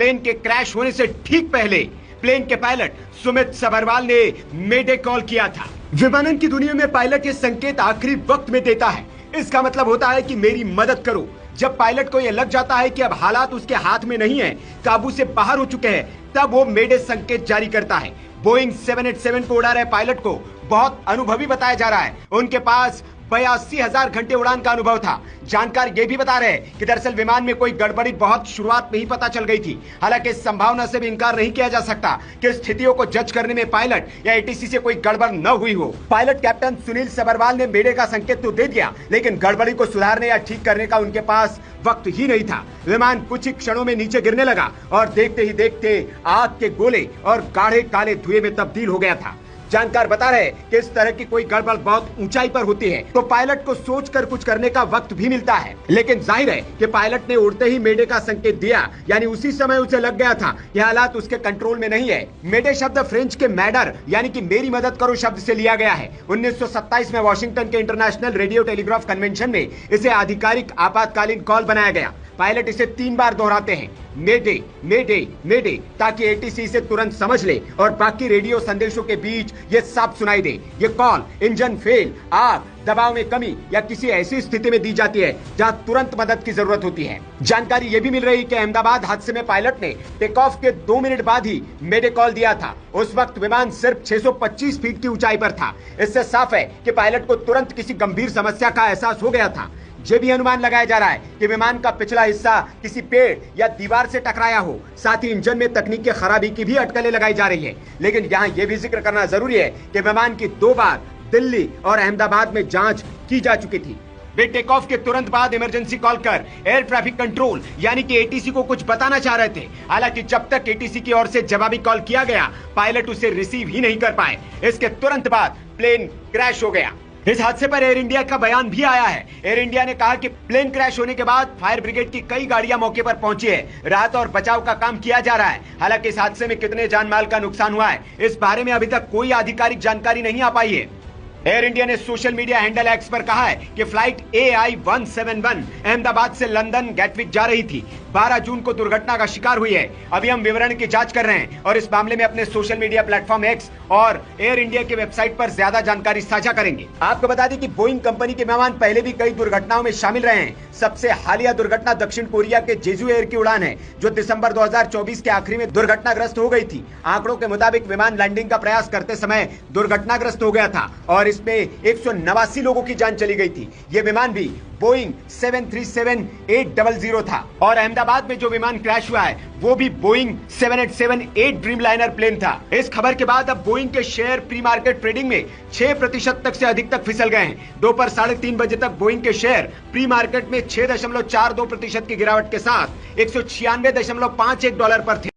Plane के crash होने से ठीक पहले प्लेन के पायलट सुमित सबरवाल ने मेडे कॉल किया था। विमानन की दुनिया में पायलट ये संकेत आखिरी वक्त में देता है। इसका मतलब होता है कि मेरी मदद करो। जब पायलट को यह लग जाता है कि अब हालात उसके हाथ में नहीं है, काबू से बाहर हो चुके हैं, तब वो मेडे संकेत जारी करता है। बोइंग 787 को उड़ा रहे पायलट को बहुत अनुभवी बताया जा रहा है। उनके पास 82,000 घंटे उड़ान का अनुभव था। जानकार ये भी बता रहे हैं कि दरअसल विमान में कोई गड़बड़ी बहुत शुरुआत में ही पता चल गई थी। हालांकि इस संभावना से भी इनकार नहीं किया जा सकता कि स्थितियों को जज करने में पायलट या एटीसी से कोई गड़बड़ न हुई हो। पायलट कैप्टन सुनील सबरवाल ने मेडे का संकेत तो दे दिया, लेकिन गड़बड़ी को सुधारने या ठीक करने का उनके पास वक्त ही नहीं था। विमान कुछ ही क्षणों में नीचे गिरने लगा और देखते ही देखते आग के गोले और गाढ़े काले धुएं में तब्दील हो गया था। जानकार बता रहे कि इस तरह की कोई गड़बड़ बहुत ऊंचाई पर होती है तो पायलट को सोचकर कुछ करने का वक्त भी मिलता है, लेकिन जाहिर है कि पायलट ने उड़ते ही मेडे का संकेत दिया, यानी उसी समय उसे लग गया था यह हालात उसके कंट्रोल में नहीं है। मेडे शब्द फ्रेंच के मैडर यानी कि मेरी मदद करो शब्द से लिया गया है। 1927 में वॉशिंगटन के इंटरनेशनल रेडियो टेलीग्राफ कन्वेंशन में इसे आधिकारिक आपातकालीन कॉल बनाया गया। पायलट इसे 3 बार दोहराते हैं, मेडे मेडे मेडे, ताकि एटीसी इसे तुरंत समझ ले और बाकी रेडियो संदेशों के बीच ये साफ सुनाई दे। ये कॉल इंजन फेल, आग, दबाव में कमी या किसी ऐसी स्थिति में दी जाती है जहां तुरंत मदद की जरूरत होती है। जानकारी ये भी मिल रही कि अहमदाबाद हादसे में पायलट ने टेक ऑफ के 2 मिनट बाद ही मेडे कॉल दिया था। उस वक्त विमान सिर्फ 625 फीट की ऊंचाई पर था। इससे साफ है कि पायलट को तुरंत किसी गंभीर समस्या का एहसास हो गया था। ये भी अनुमान लगाया जा रहा है कि विमान का पिछला हिस्सा किसी पेड़ या दीवार से टकराया हो। साथ ही इंजन में तकनीकी खराबी की भी अटकलें लगाई जा रही है। लेकिन यहाँ यह भी जिक्र करना जरूरी है कि विमान की 2 बार दिल्ली और अहमदाबाद में जांच की जा चुकी थी। वे टेक ऑफ के तुरंत बाद इमरजेंसी कॉल कर एयर ट्रैफिक कंट्रोल यानी कि एटीसी को कुछ बताना चाह रहे थे। हालांकि जब तक एटीसी की ओर से जवाबी कॉल किया गया, पायलट उसे रिसीव ही नहीं कर पाए। इसके तुरंत बाद प्लेन क्रैश हो गया। इस हादसे पर एयर इंडिया का बयान भी आया है। एयर इंडिया ने कहा कि प्लेन क्रैश होने के बाद फायर ब्रिगेड की कई गाड़ियां मौके पर पहुंची है। राहत और बचाव का काम किया जा रहा है। हालांकि इस हादसे में कितने जानमाल का नुकसान हुआ है, इस बारे में अभी तक कोई आधिकारिक जानकारी नहीं आ पाई है। एयर इंडिया ने सोशल मीडिया हैंडल एक्स पर कहा है कि फ्लाइट AI-171 अहमदाबाद से लंदन गैटविक जा रही थी। 12 जून को दुर्घटना का शिकार हुई है। अभी हम विवरण की जांच कर रहे हैं और इस मामले में अपने सोशल मीडिया प्लेटफॉर्म एक्स और एयर इंडिया के वेबसाइट पर ज्यादा जानकारी साझा करेंगे। आपको बता दें कि बोइंग कंपनी के विमान पहले भी कई दुर्घटनाओं में शामिल रहे हैं। सबसे हालिया दुर्घटना दक्षिण कोरिया के जेजू एयर की उड़ान है, जो दिसंबर 2024 के आखिरी में दुर्घटनाग्रस्त हो गई थी। आंकड़ों के मुताबिक विमान लैंडिंग का प्रयास करते समय दुर्घटनाग्रस्त हो गया था और इसमें 189 लोगों की जान चली गई थी। ये विमान भी बोइंग 737-800 था और अहमदाबाद में जो विमान क्रैश हुआ है वो भी बोइंग 787-8 ड्रीमलाइनर प्लेन था। इस खबर के बाद अब बोइंग के शेयर प्री मार्केट ट्रेडिंग में 6% तक से अधिक तक फिसल गए हैं। दोपहर 3:30 बजे तक बोइंग के शेयर प्री मार्केट में 6.42% की गिरावट के साथ $196.51 पर थे।